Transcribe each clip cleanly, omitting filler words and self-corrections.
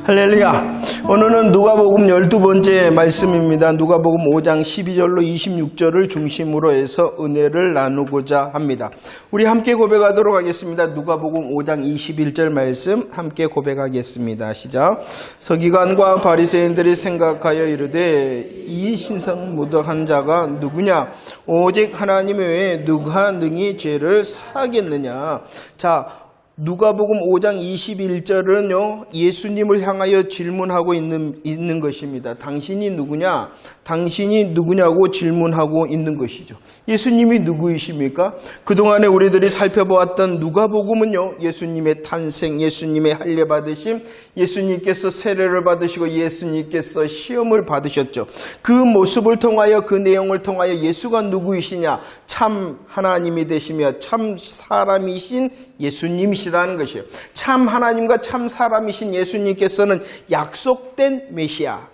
할렐루야. 오늘은 누가복음 12번째 말씀입니다. 누가복음 5장 12절로 26절을 중심으로 해서 은혜를 나누고자 합니다. 우리 함께 고백하도록 하겠습니다. 누가복음 5장 21절 말씀 함께 고백하겠습니다. 시작. 서기관과 바리새인들이 생각하여 이르되 이 신성모독한 자가 누구냐? 오직 하나님 외에 누가 능히 죄를 사하겠느냐? 자, 누가복음 5장 21절은요, 예수님을 향하여 질문하고 있는 것입니다. 당신이 누구냐? 당신이 누구냐고 질문하고 있는 것이죠. 예수님이 누구이십니까? 그동안에 우리들이 살펴보았던 누가복음은요, 예수님의 탄생, 예수님의 할례받으심, 예수님께서 세례를 받으시고 예수님께서 시험을 받으셨죠. 그 모습을 통하여, 그 내용을 통하여 예수가 누구이시냐? 참 하나님이 되시며 참 사람이신 예수님이시라는 것이에요. 참 하나님과 참 사람이신 예수님께서는 약속된 메시아,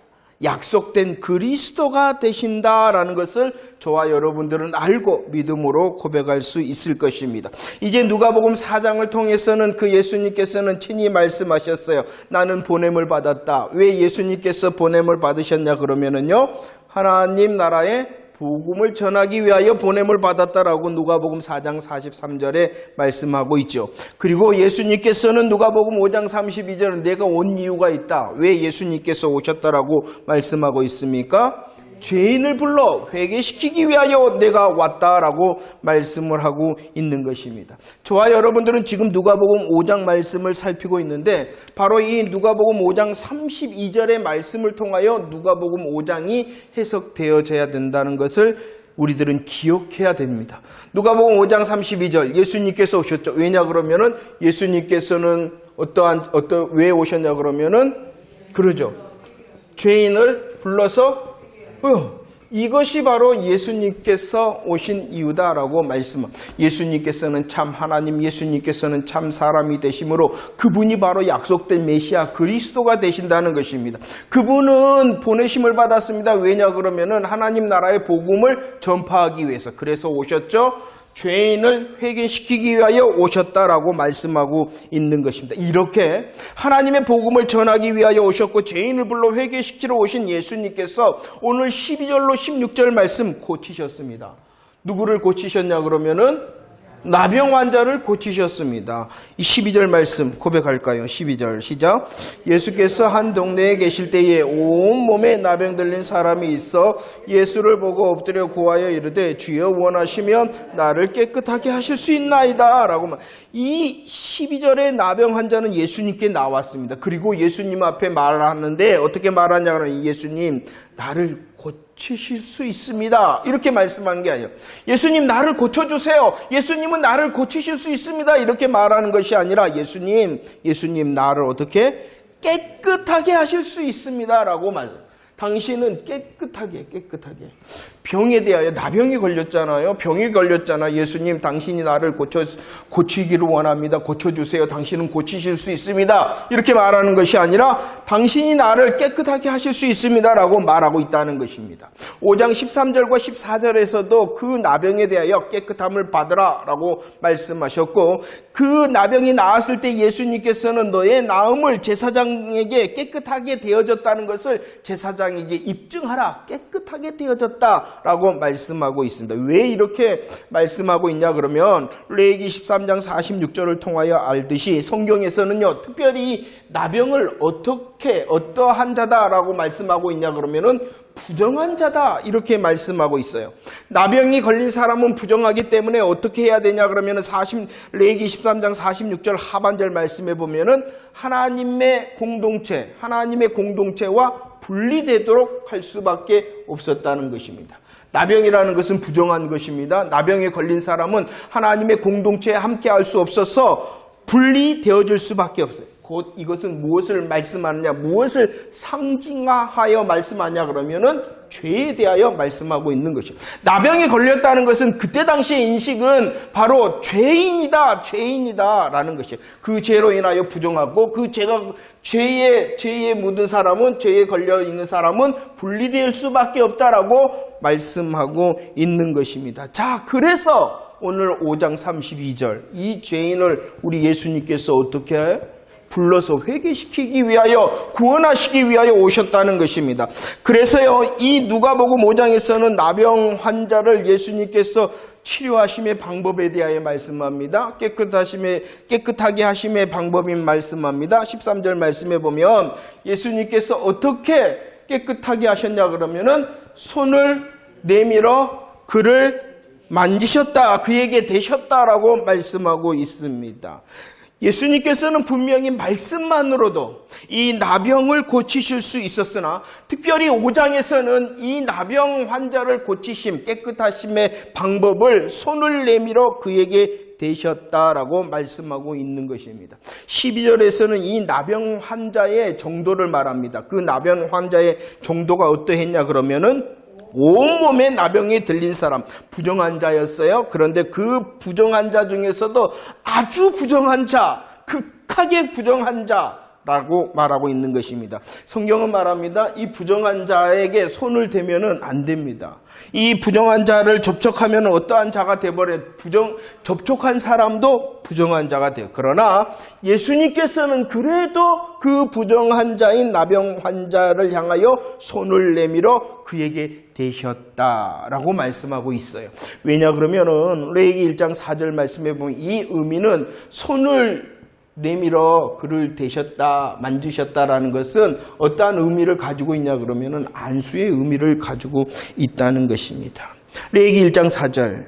약속된 그리스도가 되신다라는 것을 저와 여러분들은 알고 믿음으로 고백할 수 있을 것입니다. 이제 누가복음 4장을 통해서는 그 예수님께서는 친히 말씀하셨어요. 나는 보냄을 받았다. 왜 예수님께서 보냄을 받으셨냐 그러면은요, 하나님 나라의 복음을 전하기 위하여 보냄을 받았다라고 누가복음 4장 43절에 말씀하고 있죠. 그리고 예수님께서는 누가복음 5장 32절은 내가 온 이유가 있다. 왜 예수님께서 오셨다라고 말씀하고 있습니까? 죄인을 불러 회개시키기 위하여 내가 왔다라고 말씀을 하고 있는 것입니다. 저와 여러분들은 지금 누가복음 5장 말씀을 살피고 있는데, 바로 이 누가복음 5장 32절의 말씀을 통하여 누가복음 5장이 해석되어져야 된다는 것을 우리들은 기억해야 됩니다. 누가복음 5장 32절 예수님께서 오셨죠. 왜냐 그러면은 예수님께서는 왜 오셨냐 그러면은 그러죠. 죄인을 불러서 이것이 바로 예수님께서 오신 이유다라고 말씀합니다. 예수님께서는 참 하나님, 예수님께서는 참 사람이 되심으로 그분이 바로 약속된 메시아 그리스도가 되신다는 것입니다. 그분은 보내심을 받았습니다. 왜냐 그러면은 하나님 나라의 복음을 전파하기 위해서, 그래서 오셨죠. 죄인을 회개시키기 위하여 오셨다라고 말씀하고 있는 것입니다. 이렇게 하나님의 복음을 전하기 위하여 오셨고 죄인을 불러 회개시키러 오신 예수님께서 오늘 12절로 16절 말씀 고치셨습니다. 누구를 고치셨냐 그러면은 나병 환자를 고치셨습니다. 이 12절 말씀 고백할까요? 12절 시작. 예수께서 한 동네에 계실 때에 온몸에 나병 들린 사람이 있어 예수를 보고 엎드려 구하여 이르되 주여 원하시면 나를 깨끗하게 하실 수 있나이다 라고. 이 12절의 나병 환자는 예수님께 나왔습니다. 그리고 예수님 앞에 말하는데 어떻게 말하냐 그러면 예수님 나를 고치실 수 있습니다. 이렇게 말씀한 게 아니에요. 예수님 나를 고쳐주세요. 예수님은 나를 고치실 수 있습니다. 이렇게 말하는 것이 아니라 예수님 나를 어떻게 깨끗하게 하실 수 있습니다. 라고 말해요. 당신은 깨끗하게 병에 대하여 나병이 걸렸잖아요. 병이 걸렸잖아. 예수님 당신이 나를 고치기를 원합니다. 고쳐주세요. 당신은 고치실 수 있습니다. 이렇게 말하는 것이 아니라 당신이 나를 깨끗하게 하실 수 있습니다 라고 말하고 있다는 것입니다. 5장 13절과 14절에서도 그 나병에 대하여 깨끗함을 받으라 라고 말씀하셨고, 그 나병이 나았을 때 예수님께서는 너의 나음을 제사장에게 깨끗하게 되어졌다는 것을 제사장에게 입증하라. 깨끗하게 되어졌다 라고 말씀하고 있습니다. 왜 이렇게 말씀하고 있냐 그러면 레위기 13장 46절을 통하여 알듯이 성경에서는요, 특별히 나병을 어떠한 자다라고 말씀하고 있냐 그러면은 부정한 자다 이렇게 말씀하고 있어요. 나병이 걸린 사람은 부정하기 때문에 어떻게 해야 되냐 그러면은 레위기 13장 46절 하반절 말씀에 보면은 하나님의 공동체와 분리되도록 할 수밖에 없었다는 것입니다. 나병이라는 것은 부정한 것입니다. 나병에 걸린 사람은 하나님의 공동체에 함께 할 수 없어서 분리되어질 수밖에 없어요. 곧 이것은 무엇을 말씀하느냐, 무엇을 상징화하여 말씀하냐 그러면은 죄에 대하여 말씀하고 있는 것이에요. 나병에 걸렸다는 것은 그때 당시의 인식은 바로 죄인이다라는 것이에요. 그 죄로 인하여 부정하고 그 죄에 묻은 사람은, 죄에 걸려 있는 사람은 분리될 수밖에 없다라고 말씀하고 있는 것입니다. 자, 그래서 오늘 5장 32절 이 죄인을 우리 예수님께서 어떻게 불러서 회개시키기 위하여, 구원하시기 위하여 오셨다는 것입니다. 그래서요, 이 누가복음 5장에서는 나병 환자를 예수님께서 치료하심의 방법에 대하여 말씀합니다. 깨끗하게 하심의 방법인 말씀합니다. 13절 말씀에 보면 예수님께서 어떻게 깨끗하게 하셨냐 그러면은 손을 내밀어 그를 만지셨다, 그에게 대셨다라고 말씀하고 있습니다. 예수님께서는 분명히 말씀만으로도 이 나병을 고치실 수 있었으나 특별히 5장에서는 이 나병 환자를 고치심, 깨끗하심의 방법을 손을 내밀어 그에게 대셨다라고 말씀하고 있는 것입니다. 12절에서는 이 나병 환자의 정도를 말합니다. 그 나병 환자의 정도가 어떠했냐 그러면은 온몸에 나병이 들린 사람, 부정환자였어요. 그런데 그 부정환자 중에서도 아주 부정한 자, 극하게 부정한 자라고 말하고 있는 것입니다. 성경은 말합니다. 이 부정한 자에게 손을 대면은 안 됩니다. 이 부정한 자를 접촉하면 어떠한 자가 되어버려요. 접촉한 사람도 부정한 자가 돼요. 그러나 예수님께서는 그래도 그 부정한 자인 나병 환자를 향하여 손을 내밀어 그에게 되셨다라고 말씀하고 있어요. 왜냐 그러면은 레위기 1장 4절 말씀해 보면 이 의미는 손을 내밀어 그를 대셨다, 만지셨다라는 것은 어떠한 의미를 가지고 있냐 그러면은 안수의 의미를 가지고 있다는 것입니다. 레위기 1장 4절.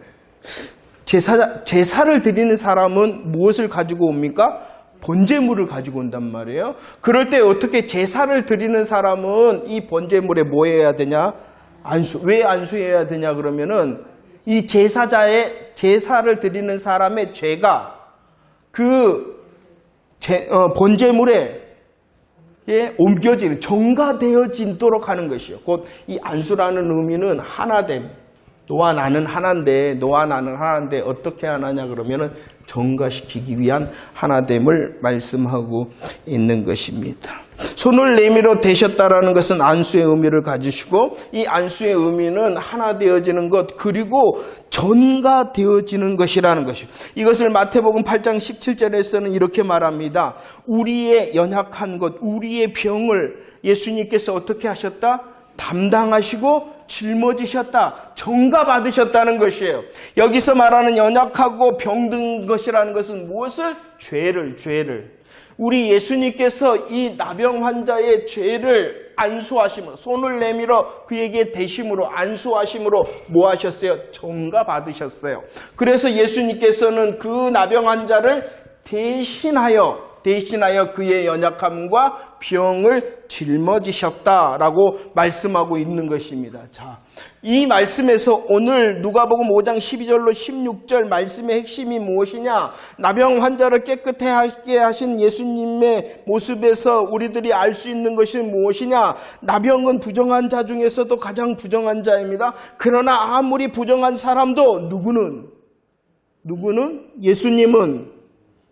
제사를 드리는 사람은 무엇을 가지고 옵니까? 번제물을 가지고 온단 말이에요. 그럴 때 어떻게 제사를 드리는 사람은 이 번제물에 뭐 해야 되냐? 왜 안수해야 되냐 그러면은 이 제사자의 제사를 드리는 사람의 죄가 그 번제물에 옮겨지는, 정가되어지도록 하는 것이요. 곧 이 안수라는 의미는 하나됨. 너와 나는 하나인데 어떻게 하나냐 그러면은 정가시키기 위한 하나됨을 말씀하고 있는 것입니다. 손을 내밀어 대셨다라는 것은 안수의 의미를 가지시고 이 안수의 의미는 하나 되어지는 것 그리고 전가되어지는 것이라는 것이요. 이것을 마태복음 8장 17절에서는 이렇게 말합니다. 우리의 연약한 것, 우리의 병을 예수님께서 어떻게 하셨다? 담당하시고 짊어지셨다, 전가받으셨다는 것이에요. 여기서 말하는 연약하고 병든 것이라는 것은 무엇을? 죄를. 우리 예수님께서 이 나병 환자의 죄를 안수하심으로, 손을 내밀어 그에게 대심으로, 안수하심으로 뭐 하셨어요? 전가받으셨어요. 그래서 예수님께서는 그 나병 환자를 대신하여 그의 연약함과 병을 짊어지셨다라고 말씀하고 있는 것입니다. 자, 이 말씀에서 오늘 누가복음 5장 12절로 16절 말씀의 핵심이 무엇이냐? 나병 환자를 깨끗하게 하신 예수님의 모습에서 우리들이 알 수 있는 것이 무엇이냐? 나병은 부정한 자 중에서도 가장 부정한 자입니다. 그러나 아무리 부정한 사람도 누구는 예수님은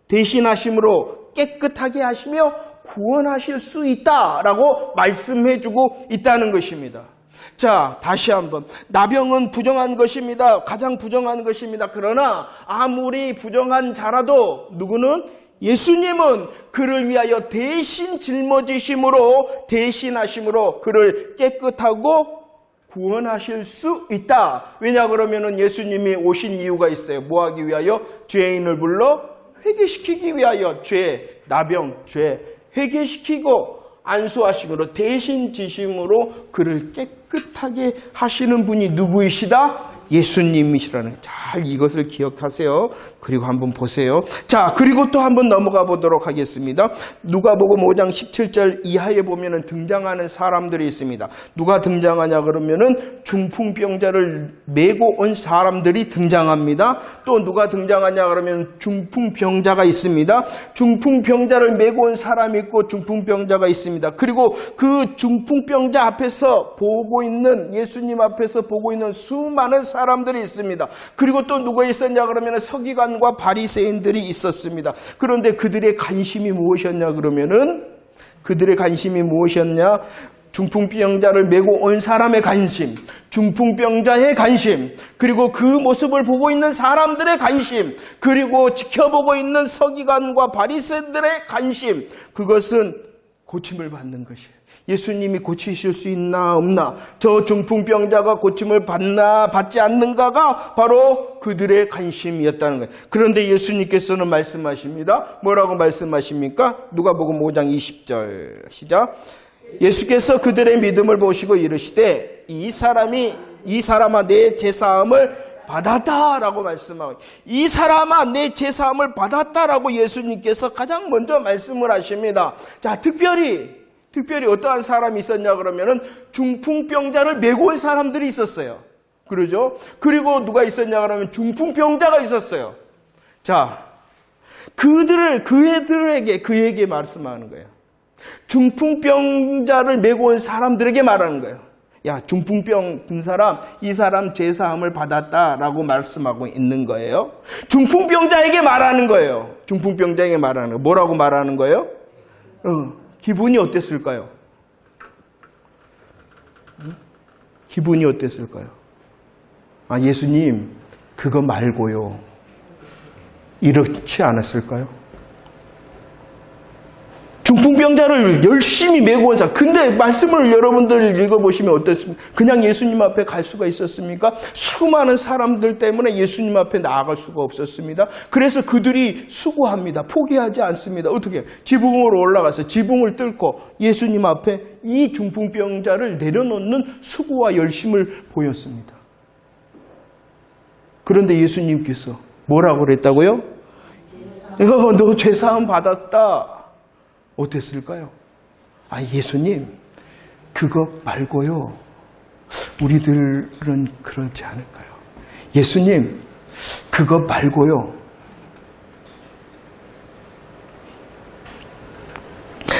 대신하심으로 깨끗하게 하시며 구원하실 수 있다라고 말씀해주고 있다는 것입니다. 자, 다시 한번. 나병은 부정한 것입니다. 가장 부정한 것입니다. 그러나 아무리 부정한 자라도 예수님은 그를 위하여 대신 짊어지심으로, 대신하심으로 그를 깨끗하고 구원하실 수 있다. 왜냐 그러면은 예수님이 오신 이유가 있어요. 뭐 하기 위하여? 죄인을 불러 회개시키기 위하여 나병, 회개시키고 안수하심으로 대신 지심으로 그를 깨끗하게 하시는 분이 누구이시다? 예수님이시라는. 잘 이것을 기억하세요. 그리고 한번 보세요. 자, 그리고 또 한번 넘어가 보도록 하겠습니다. 누가복음 5장 17절 이하에 보면은 등장하는 사람들이 있습니다. 누가 등장하냐 그러면은 중풍병자를 메고 온 사람들이 등장합니다. 또 누가 등장하냐 그러면 중풍병자가 있습니다. 중풍병자를 메고 온 사람이 있고 중풍병자가 있습니다. 그리고 그 중풍병자 앞에서 보고 있는, 예수님 앞에서 보고 있는 수많은 사람들이 있습니다. 그리고 또 누가 있었냐 그러면 서기관과 바리새인들이 있었습니다. 그런데 그들의 관심이 무엇이었냐 그러면은 중풍병자를 메고 온 사람의 관심, 중풍병자의 관심, 그리고 그 모습을 보고 있는 사람들의 관심, 그리고 지켜보고 있는 서기관과 바리새인들의 관심, 그것은 고침을 받는 것이에요. 예수님이 고치실 수 있나 없나, 저 중풍병자가 고침을 받나 받지 않는가가 바로 그들의 관심이었다는 거예요. 그런데 예수님께서는 말씀하십니다. 뭐라고 말씀하십니까? 누가복음 5장 20절 시작. 예수께서 그들의 믿음을 보시고 이르시되 이 사람아 내 제사함을 받았다라고 말씀하고, 이 사람아 내 제사함을 받았다라고 예수님께서 가장 먼저 말씀을 하십니다. 자, 특별히 어떠한 사람이 있었냐 그러면은 중풍병자를 메고 온 사람들이 있었어요. 그러죠? 그리고 누가 있었냐 그러면 중풍병자가 있었어요. 자, 그에게 말씀하는 거예요. 중풍병자를 메고 온 사람들에게 말하는 거예요. 야, 중풍병 든 사람, 이 사람 제사함을 받았다라고 말씀하고 있는 거예요. 중풍병자에게 말하는 거예요. 중풍병자에게 말하는 거예요. 뭐라고 말하는 거예요? 기분이 어땠을까요? 기분이 어땠을까요? 아, 예수님, 그거 말고요. 이렇지 않았을까요? 중풍병자를 열심히 메고 온 사람. 근데 말씀을 여러분들 읽어보시면 어떻습니까? 그냥 예수님 앞에 갈 수가 있었습니까? 수많은 사람들 때문에 예수님 앞에 나아갈 수가 없었습니다. 그래서 그들이 수고합니다. 포기하지 않습니다. 어떻게? 지붕으로 올라가서 지붕을 뚫고 예수님 앞에 이 중풍병자를 내려놓는 수고와 열심을 보였습니다. 그런데 예수님께서 뭐라고 그랬다고요? 너 죄사함 받았다. 어땠을까요? 아, 예수님, 그거 말고요. 우리들은 그렇지 않을까요? 예수님, 그거 말고요.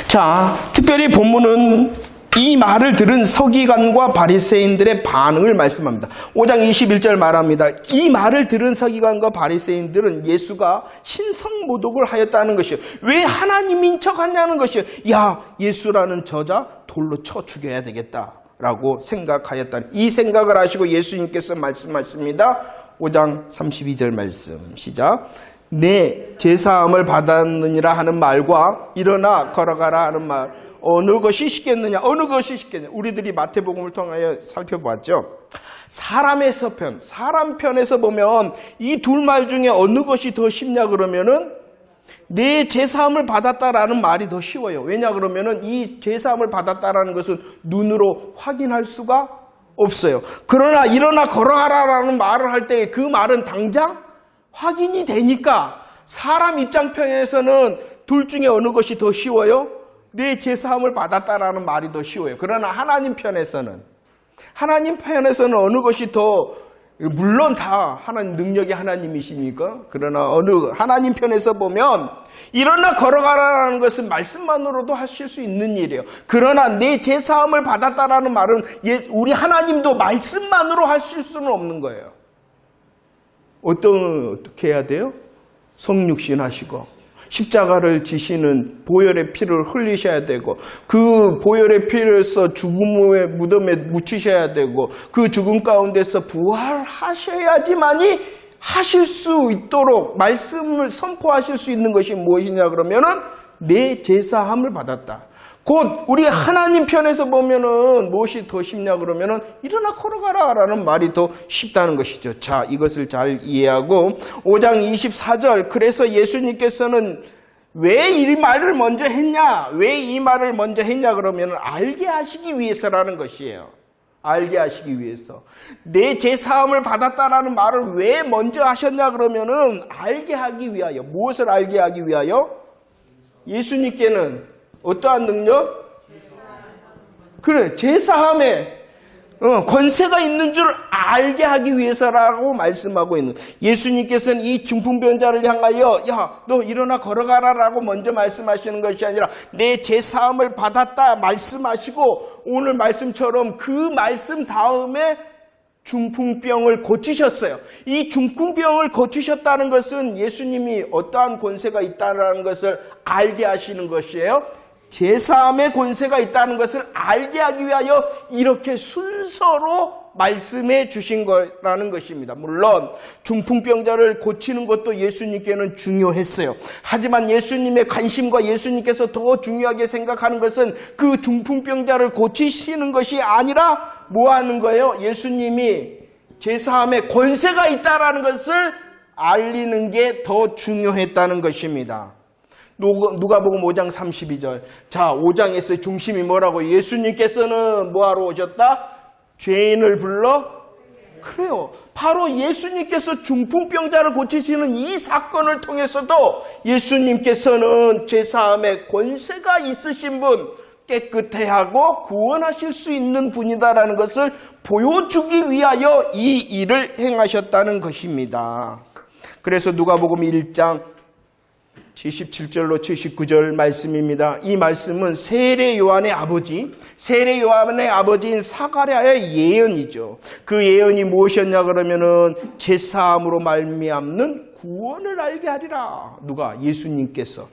자, 특별히 본문은 이 말을 들은 서기관과 바리새인들의 반응을 말씀합니다. 5장 21절 말합니다. 이 말을 들은 서기관과 바리새인들은 예수가 신성모독을 하였다는 것이요. 왜 하나님인 척하냐는 것이요. 야, 예수라는 저자 돌로 쳐 죽여야 되겠다라고 생각하였다. 이 생각을 하시고 예수님께서 말씀하십니다. 5장 32절 말씀 시작. 내 제사함을 받았느니라 하는 말과 일어나 걸어가라 하는 말, 어느 것이 쉽겠느냐? 어느 것이 쉽겠느냐? 우리들이 마태복음을 통하여 살펴봤죠. 사람 편에서 보면 이 둘 말 중에 어느 것이 더 쉽냐 그러면은 내 제사함을 받았다라는 말이 더 쉬워요. 왜냐 그러면은 이 제사함을 받았다라는 것은 눈으로 확인할 수가 없어요. 그러나 일어나 걸어가라라는 말을 할 때 그 말은 당장 확인이 되니까 사람 입장편에서는 둘 중에 어느 것이 더 쉬워요? 내 제사함을 받았다라는 말이 더 쉬워요. 그러나 하나님 편에서는 어느 것이 더, 물론 다 하나님 능력이 하나님이시니까, 그러나 하나님 편에서 보면 일어나 걸어가라는 것은 말씀만으로도 하실 수 있는 일이에요. 그러나 내 제사함을 받았다라는 말은 우리 하나님도 말씀만으로 하실 수는 없는 거예요. 어떻게 해야 돼요? 성육신 하시고 십자가를 지시는 보혈의 피를 흘리셔야 되고 그 보혈의 피를서 죽음의 무덤에 묻히셔야 되고 그 죽음 가운데서 부활하셔야지만이 하실 수 있도록 말씀을 선포하실 수 있는 것이 무엇이냐 그러면은 내 제사함을 받았다. 곧 우리 하나님 편에서 보면은 무엇이 더 쉽냐 그러면은 일어나 걸어가라 라는 말이 더 쉽다는 것이죠. 자, 이것을 잘 이해하고 5장 24절, 그래서 예수님께서는 왜 이 말을 먼저 했냐? 왜 이 말을 먼저 했냐 그러면은 알게 하시기 위해서라는 것이에요. 알게 하시기 위해서. 내 제사함을 받았다라는 말을 왜 먼저 하셨냐 그러면은 알게 하기 위하여. 무엇을 알게 하기 위하여? 예수님께는 어떠한 능력? 그래, 제사함에 권세가 있는 줄 알게 하기 위해서라고 말씀하고 있는. 예수님께서는 이 중풍병자를 향하여 야, 너 일어나 걸어가라라고 먼저 말씀하시는 것이 아니라 내 제사함을 받았다 말씀하시고 오늘 말씀처럼 그 말씀 다음에 중풍병을 고치셨어요. 이 중풍병을 고치셨다는 것은 예수님이 어떠한 권세가 있다는 것을 알게 하시는 것이에요. 제사함의 권세가 있다는 것을 알게 하기 위하여 이렇게 순서로 말씀해 주신 거라는 것입니다. 물론 중풍병자를 고치는 것도 예수님께는 중요했어요. 하지만 예수님의 관심과 예수님께서 더 중요하게 생각하는 것은 그 중풍병자를 고치시는 것이 아니라 뭐 하는 거예요? 예수님이 제사함의 권세가 있다는 것을 알리는 게 더 중요했다는 것입니다. 누가복음 5장 32절. 자, 5장에서 중심이 뭐라고? 예수님께서는 뭐하러 오셨다? 죄인을 불러? 그래요. 바로 예수님께서 중풍병자를 고치시는 이 사건을 통해서도 예수님께서는 제사함의 권세가 있으신 분, 깨끗해 하고 구원하실 수 있는 분이다라는 것을 보여주기 위하여 이 일을 행하셨다는 것입니다. 그래서 누가복음 1장 77절로 79절 말씀입니다. 이 말씀은 세례 요한의 아버지인 사가랴의 예언이죠. 그 예언이 무엇이었냐 그러면은 제사함으로 말미암는 구원을 알게 하리라. 누가? 예수님께서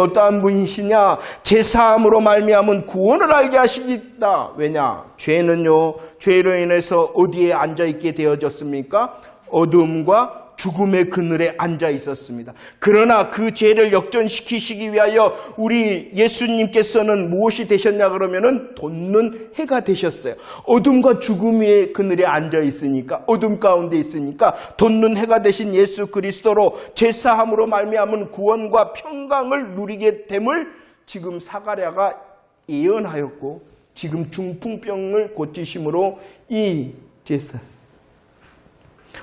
어떠한 분이시냐? 제사함으로 말미암은 구원을 알게 하시겠다. 왜냐? 죄로 인해서 어디에 앉아있게 되어졌습니까? 어둠과 죽음의 그늘에 앉아 있었습니다. 그러나 그 죄를 역전시키시기 위하여 우리 예수님께서는 무엇이 되셨냐 그러면은 돋는 해가 되셨어요. 어둠과 죽음의 그늘에 앉아 있으니까, 어둠 가운데 있으니까 돋는 해가 되신 예수 그리스도로 제사함으로 말미암은 구원과 평강을 누리게 됨을 지금 사가랴가 예언하였고, 지금 중풍병을 고치심으로 이 제사,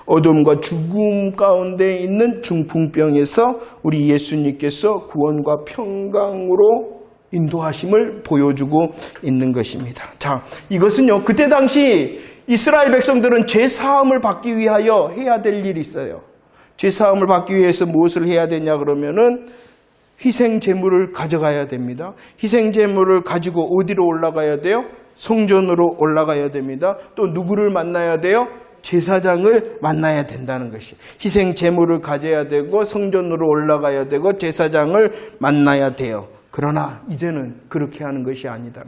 어둠과 죽음 가운데 있는 중풍병에서 우리 예수님께서 구원과 평강으로 인도하심을 보여주고 있는 것입니다. 자, 이것은요, 그때 당시 이스라엘 백성들은 죄사함을 받기 위하여 해야 될 일이 있어요. 죄사함을 받기 위해서 무엇을 해야 되냐 그러면은 희생 제물을 가져가야 됩니다. 희생 제물을 가지고 어디로 올라가야 돼요? 성전으로 올라가야 됩니다. 또 누구를 만나야 돼요? 제사장을 만나야 된다는 것이. 희생 제물을 가져야 되고 성전으로 올라가야 되고 제사장을 만나야 돼요. 그러나 이제는 그렇게 하는 것이 아니다.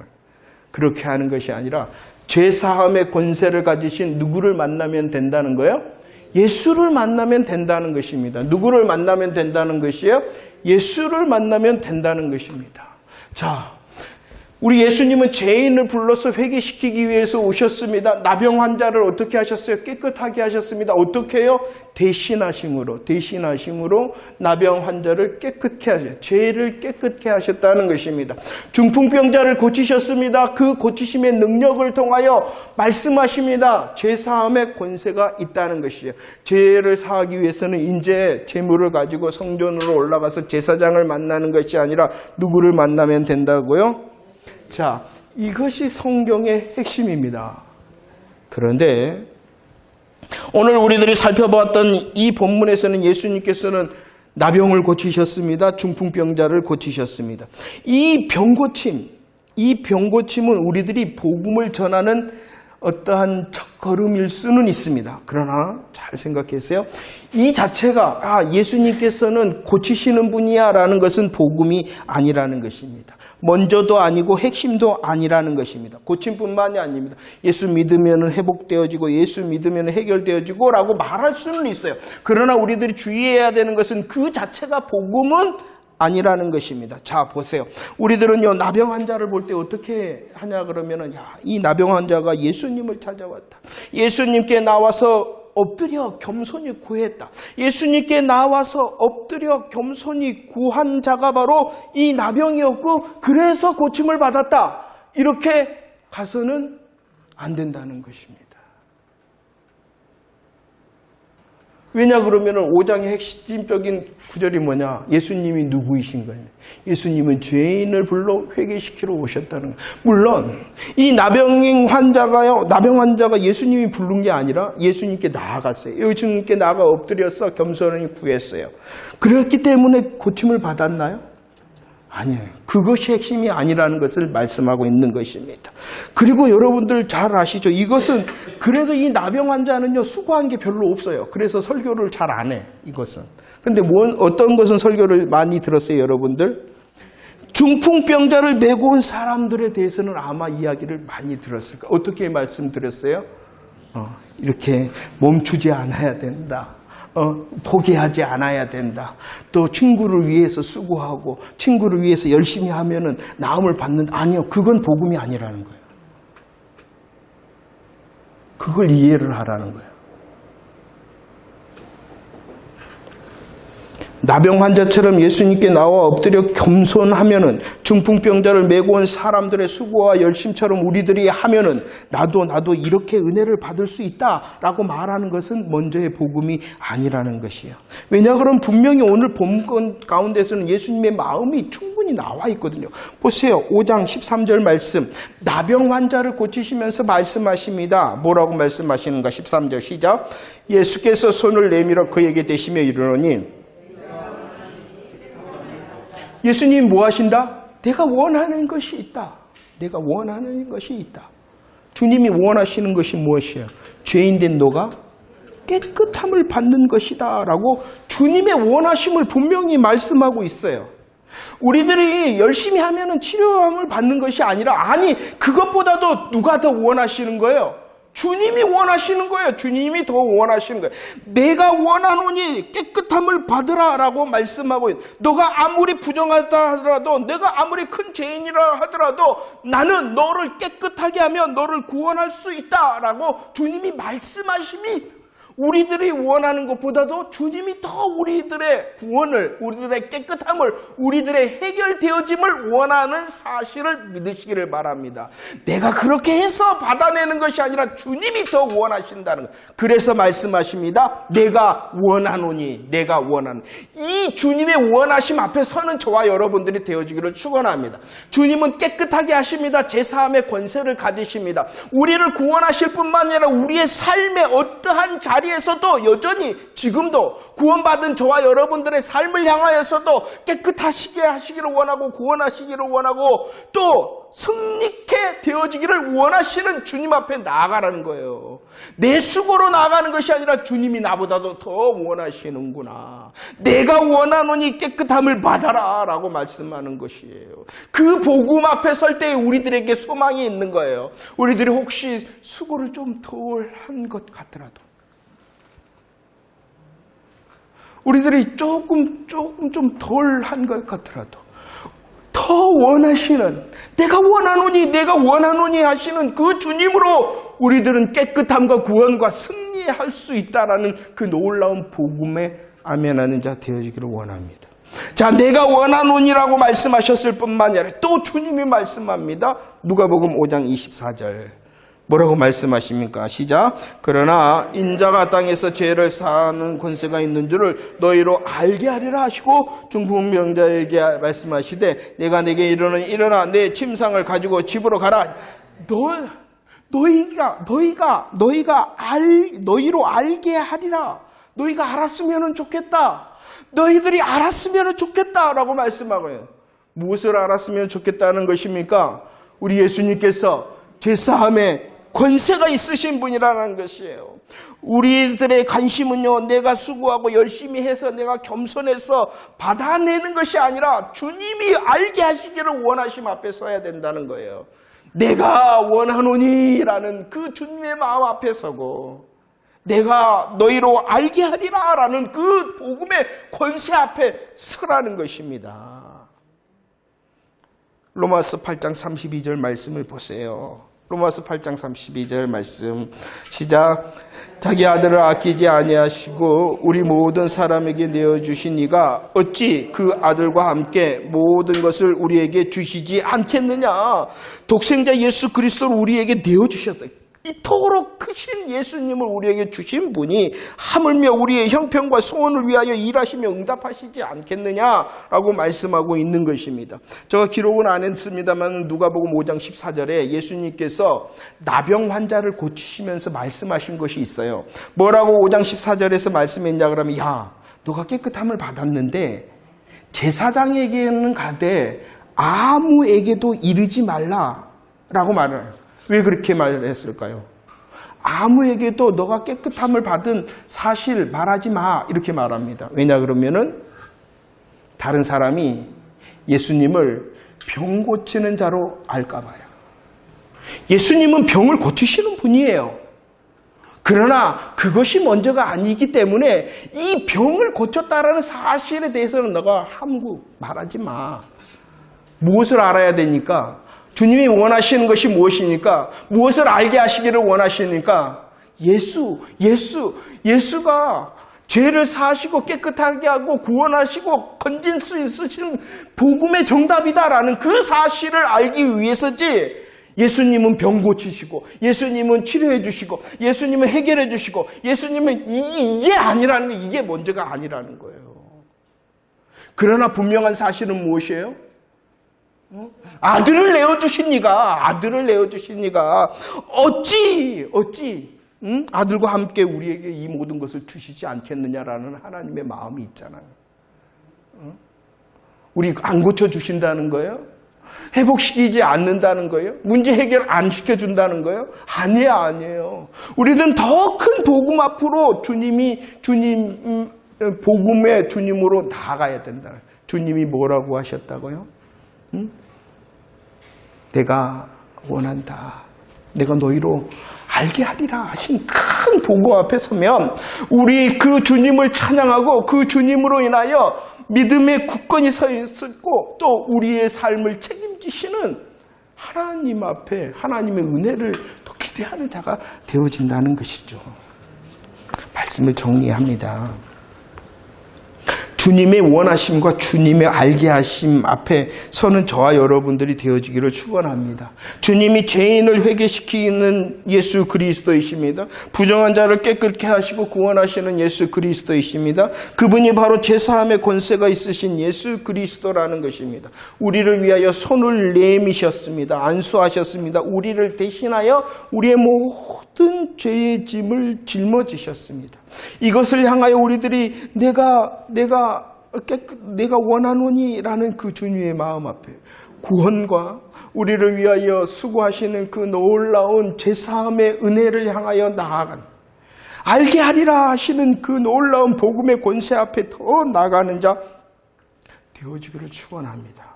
그렇게 하는 것이 아니라 죄사함의 권세를 가지신 누구를 만나면 된다는 거예요? 예수를 만나면 된다는 것입니다. 누구를 만나면 된다는 것이에요? 예수를 만나면 된다는 것입니다. 자, 우리 예수님은 죄인을 불러서 회개시키기 위해서 오셨습니다. 나병 환자를 어떻게 하셨어요? 깨끗하게 하셨습니다. 어떻게 해요? 대신하심으로 나병 환자를 깨끗게 하셨어요. 죄를 깨끗게 하셨다는 것입니다. 중풍병자를 고치셨습니다. 그 고치심의 능력을 통하여 말씀하십니다. 죄사함의 권세가 있다는 것이에요. 죄를 사하기 위해서는 이제 제물을 가지고 성전으로 올라가서 제사장을 만나는 것이 아니라 누구를 만나면 된다고요? 자, 이것이 성경의 핵심입니다. 그런데 오늘 우리들이 살펴보았던 이 본문에서는 예수님께서는 나병을 고치셨습니다. 중풍병자를 고치셨습니다. 이 병고침은 우리들이 복음을 전하는 어떠한 첫걸음일 수는 있습니다. 그러나 잘 생각하세요. 이 자체가 예수님께서는 고치시는 분이야 라는 것은 복음이 아니라는 것입니다. 먼저도 아니고 핵심도 아니라는 것입니다. 고침뿐만이 아닙니다. 예수 믿으면 회복되어지고 예수 믿으면 해결되어지고 라고 말할 수는 있어요. 그러나 우리들이 주의해야 되는 것은 그 자체가 복음은 아니라는 것입니다. 자, 보세요. 우리들은요, 나병 환자를 볼 때 어떻게 하냐 그러면은, 이 나병 환자가 예수님을 찾아왔다. 예수님께 나와서 엎드려 겸손히 구했다. 예수님께 나와서 엎드려 겸손히 구한 자가 바로 이 나병이었고, 그래서 고침을 받았다. 이렇게 가서는 안 된다는 것입니다. 왜냐 그러면 5장의 핵심적인 구절이 뭐냐? 예수님이 누구이신 거예요? 예수님은 죄인을 불러 회개시키러 오셨다는 거예요. 물론 이 나병 환자가 예수님이 부른 게 아니라 예수님께 나아갔어요. 예수님께 나아가 엎드려서 겸손히 구했어요. 그렇기 때문에 고침을 받았나요? 아니에요. 그것이 핵심이 아니라는 것을 말씀하고 있는 것입니다. 그리고 여러분들 잘 아시죠? 이것은 그래도 이 나병 환자는요, 수고한 게 별로 없어요. 그래서 설교를 잘 안 해, 이것은. 근데 어떤 것은 설교를 많이 들었어요, 여러분들? 중풍병자를 메고 온 사람들에 대해서는 아마 이야기를 많이 들었을 거예요. 어떻게 말씀드렸어요? 이렇게 멈추지 않아야 된다. 포기하지 않아야 된다. 또 친구를 위해서 수고하고 친구를 위해서 열심히 하면은 나음을 받는다. 아니요. 그건 복음이 아니라는 거예요. 그걸 이해를 하라는 거예요. 나병 환자처럼 예수님께 나와 엎드려 겸손하면은 중풍병자를 메고 온 사람들의 수고와 열심처럼 우리들이 하면은 나도 이렇게 은혜를 받을 수 있다라고 말하는 것은 먼저의 복음이 아니라는 것이에요. 왜냐 그럼 분명히 오늘 본문 가운데서는 예수님의 마음이 충분히 나와 있거든요. 보세요. 5장 13절 말씀. 나병 환자를 고치시면서 말씀하십니다. 뭐라고 말씀하시는가? 13절 시작. 예수께서 손을 내밀어 그에게 대시며 이르노니 예수님 뭐 하신다? 내가 원하는 것이 있다. 내가 원하는 것이 있다. 주님이 원하시는 것이 무엇이에요? 죄인된 너가 깨끗함을 받는 것이다 라고 주님의 원하심을 분명히 말씀하고 있어요. 우리들이 열심히 하면 치료함을 받는 것이 아니라 아니 그것보다도 누가 더 원하시는 거예요? 주님이 원하시는 거예요. 주님이 더 원하시는 거예요. 내가 원하노니 깨끗함을 받으라 라고 말씀하고 있어요. 너가 아무리 부정하다 하더라도 내가 아무리 큰 죄인이라 하더라도 나는 너를 깨끗하게 하면 너를 구원할 수 있다 라고 주님이 말씀하심이 우리들이 원하는 것보다도 주님이 더 우리들의 구원을, 우리들의 깨끗함을, 우리들의 해결되어짐을 원하는 사실을 믿으시기를 바랍니다. 내가 그렇게 해서 받아내는 것이 아니라 주님이 더 원하신다는 거예요. 그래서 말씀하십니다. 내가 원하노니, 내가 원하노니. 이 주님의 원하심 앞에 서는 저와 여러분들이 되어지기를 축원합니다. 주님은 깨끗하게 하십니다. 제사함의 권세를 가지십니다. 우리를 구원하실 뿐만 아니라 우리의 삶의 어떠한 자리에서도 여전히 지금도 구원받은 저와 여러분들의 삶을 향하여서도 깨끗하시게 하시기를 원하고 구원하시기를 원하고 또 승리케 되어지기를 원하시는 주님 앞에 나아가라는 거예요. 내 수고로 나아가는 것이 아니라 주님이 나보다도 더 원하시는구나. 내가 원하노니 깨끗함을 받아라 라고 말씀하는 것이에요. 그 복음 앞에 설 때 우리들에게 소망이 있는 거예요. 우리들이 혹시 수고를 좀 덜 한 것 같더라도 우리들이 조금 좀 덜 한 것 같더라도 더 원하시는 내가 원하노니 하시는 그 주님으로 우리들은 깨끗함과 구원과 승리할 수 있다라는 그 놀라운 복음에 아멘하는 자 되어지기를 원합니다. 자, 내가 원하노니라고 말씀하셨을 뿐만 아니라 또 주님이 말씀합니다. 누가복음 5장 24절 뭐라고 말씀하십니까? 시작. 그러나 인자가 땅에서 죄를 사하는 권세가 있는 줄을 너희로 알게 하리라 하시고 중풍병자에게 말씀하시되 내가 내게 이르노니 일어나 내 침상을 가지고 집으로 가라. 너희로 알게 하리라. 너희가 알았으면 좋겠다. 너희들이 알았으면 좋겠다라고 말씀하고요. 무엇을 알았으면 좋겠다는 것입니까? 우리 예수님께서 제사함에 권세가 있으신 분이라는 것이에요. 우리들의 관심은요, 내가 수고하고 열심히 해서 내가 겸손해서 받아내는 것이 아니라 주님이 알게 하시기를 원하심 앞에 서야 된다는 거예요. 내가 원하노니라는 그 주님의 마음 앞에 서고 내가 너희로 알게 하리라 라는 그 복음의 권세 앞에 서라는 것입니다. 로마서 8장 32절 말씀을 보세요. 로마서 8장 32절 말씀 시작. 자기 아들을 아끼지 아니하시고 우리 모든 사람에게 내어주신 이가 어찌 그 아들과 함께 모든 것을 우리에게 주시지 않겠느냐. 독생자 예수 그리스도를 우리에게 내어주셨다. 이토록 크신 예수님을 우리에게 주신 분이 하물며 우리의 형편과 소원을 위하여 일하시며 응답하시지 않겠느냐라고 말씀하고 있는 것입니다. 제가 기록은 안 했습니다만 누가복음 5장 14절에 예수님께서 나병 환자를 고치시면서 말씀하신 것이 있어요. 뭐라고 5장 14절에서 말씀했냐 그러면 야, 너가 깨끗함을 받았는데 제사장에게는 가되 아무에게도 이르지 말라라고 말을 왜 그렇게 말했을까요? 아무에게도 너가 깨끗함을 받은 사실 말하지 마 이렇게 말합니다. 왜냐 그러면은 다른 사람이 예수님을 병 고치는 자로 알까 봐요. 예수님은 병을 고치시는 분이에요. 그러나 그것이 먼저가 아니기 때문에 이 병을 고쳤다라는 사실에 대해서는 너가 함구 말하지 마. 무엇을 알아야 되니까? 주님이 원하시는 것이 무엇이니까? 무엇을 알게 하시기를 원하시니까? 예수가 죄를 사하시고 깨끗하게 하고 구원하시고 건진 수 있으신 복음의 정답이다라는 그 사실을 알기 위해서지. 예수님은 병 고치시고, 예수님은 치료해 주시고, 예수님은 해결해 주시고, 예수님은 이게 아니라는 게, 이게 먼저가 아니라는 거예요. 그러나 분명한 사실은 무엇이에요? 아들을 내어주신 이가 어찌 아들과 함께 우리에게 이 모든 것을 주시지 않겠느냐라는 하나님의 마음이 있잖아요. 우리 안 고쳐주신다는 거예요? 회복시키지 않는다는 거예요? 문제 해결 안 시켜준다는 거예요? 아니에요. 우리는 더 큰 복음 앞으로 주님 복음의 주님으로 나아가야 된다. 주님이 뭐라고 하셨다고요? 내가 원한다. 내가 너희로 알게 하리라 하신 큰 복음 앞에 서면 우리 그 주님을 찬양하고 그 주님으로 인하여 믿음의 굳건히 서 있고 또 우리의 삶을 책임지시는 하나님 앞에 하나님의 은혜를 또 기대하는 자가 되어진다는 것이죠. 말씀을 정리합니다. 주님의 원하심과 주님의 알게 하심 앞에 서는 저와 여러분들이 되어지기를 축원합니다. 주님이 죄인을 회개시키는 예수 그리스도이십니다. 부정한 자를 깨끗게 하시고 구원하시는 예수 그리스도이십니다. 그분이 바로 제사함의 권세가 있으신 예수 그리스도라는 것입니다. 우리를 위하여 손을 내미셨습니다. 안수하셨습니다. 우리를 대신하여 우리의 모든 죄의 짐을 짊어지셨습니다. 이것을 향하여 우리들이 내가 원하노니라는 그 주님의 마음 앞에 구원과 우리를 위하여 수고하시는 그 놀라운 제사함의 은혜를 향하여 나아가는 알게 하리라 하시는 그 놀라운 복음의 권세 앞에 더 나아가는 자 되어지기를 축원합니다.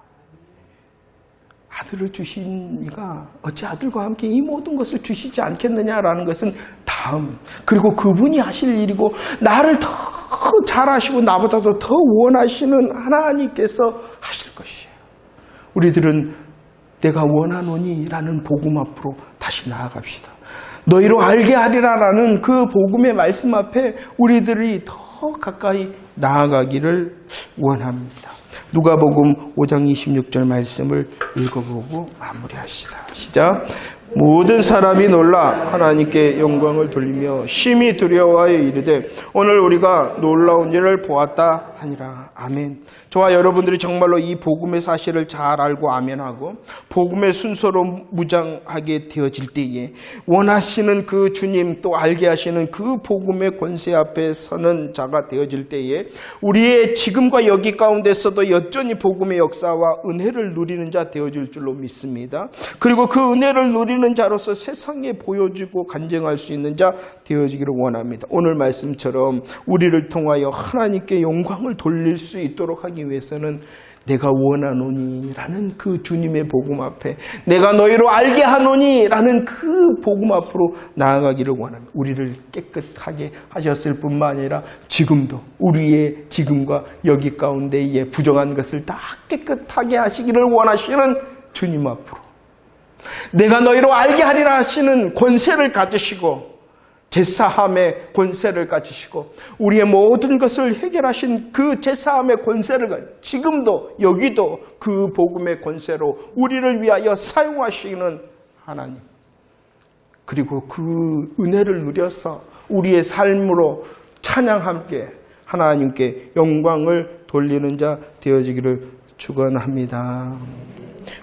아들을 주신 이가 어찌 아들과 함께 이 모든 것을 주시지 않겠느냐라는 것은 다음, 그리고 그분이 하실 일이고 나를 더 잘하시고 나보다도 더 원하시는 하나님께서 하실 것이에요. 우리들은 내가 원하노니라는 복음 앞으로 다시 나아갑시다. 너희로 알게 하리라라는 그 복음의 말씀 앞에 우리들이 더 가까이 나아가기를 원합니다. 누가복음 5장 26절 말씀을 읽어보고 마무리하시다. 시작. 모든 사람이 놀라 하나님께 영광을 돌리며 심히 두려워하여 이르되 오늘 우리가 놀라운 일을 보았다 하니라. 아멘. 저와 여러분들이 정말로 이 복음의 사실을 잘 알고 아멘하고 복음의 순서로 무장하게 되어질 때에 원하시는 그 주님 또 알게 하시는 그 복음의 권세 앞에 서는 자가 되어질 때에 우리의 지금과 여기 가운데서도 여전히 복음의 역사와 은혜를 누리는 자 되어질 줄로 믿습니다. 그리고 그 은혜를 누리는 자로서 세상에 보여지고 간증할 수 있는 자 되어지기를 원합니다. 오늘 말씀처럼 우리를 통하여 하나님께 영광을 돌릴 수 있도록 하기 위해서는 내가 원하노니라는 그 주님의 복음 앞에 내가 너희로 알게 하노니라는 그 복음 앞으로 나아가기를 원합니다. 우리를 깨끗하게 하셨을 뿐만 아니라 지금도 우리의 지금과 여기 가운데의 부정한 것을 다 깨끗하게 하시기를 원하시는 주님 앞으로 내가 너희로 알게 하리라 하시는 권세를 가지시고 제사함의 권세를 가지시고 우리의 모든 것을 해결하신 그 제사함의 권세를 지금도 여기도 그 복음의 권세로 우리를 위하여 사용하시는 하나님, 그리고 그 은혜를 누려서 우리의 삶으로 찬양 함께 하나님께 영광을 돌리는 자 되어지기를 축원합니다.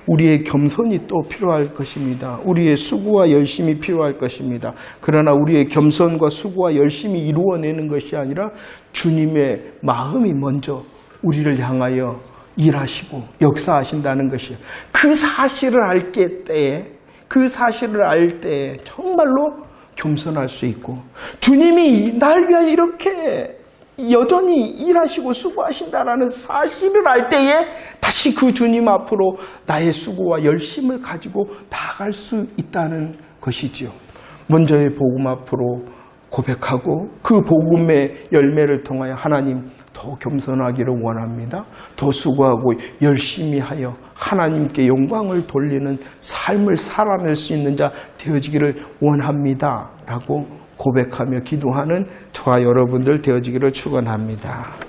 우리의 겸손이 또 필요할 것입니다. 우리의 수고와 열심이 필요할 것입니다. 그러나 우리의 겸손과 수고와 열심이 이루어내는 것이 아니라 주님의 마음이 먼저 우리를 향하여 일하시고 역사하신다는 것이에요. 그 사실을 알 때에 정말로 겸손할 수 있고 주님이 날 위하여 이렇게 여전히 일하시고 수고하신다라는 사실을 알 때에 다시 그 주님 앞으로 나의 수고와 열심을 가지고 나아갈 수 있다는 것이지요. 먼저의 복음 앞으로 고백하고 그 복음의 열매를 통하여 하나님 더 겸손하기를 원합니다. 더 수고하고 열심히 하여 하나님께 영광을 돌리는 삶을 살아낼 수 있는 자 되어지기를 원합니다. 라고 고백하며 기도하는 저와 여러분들 되어지기를 축원합니다.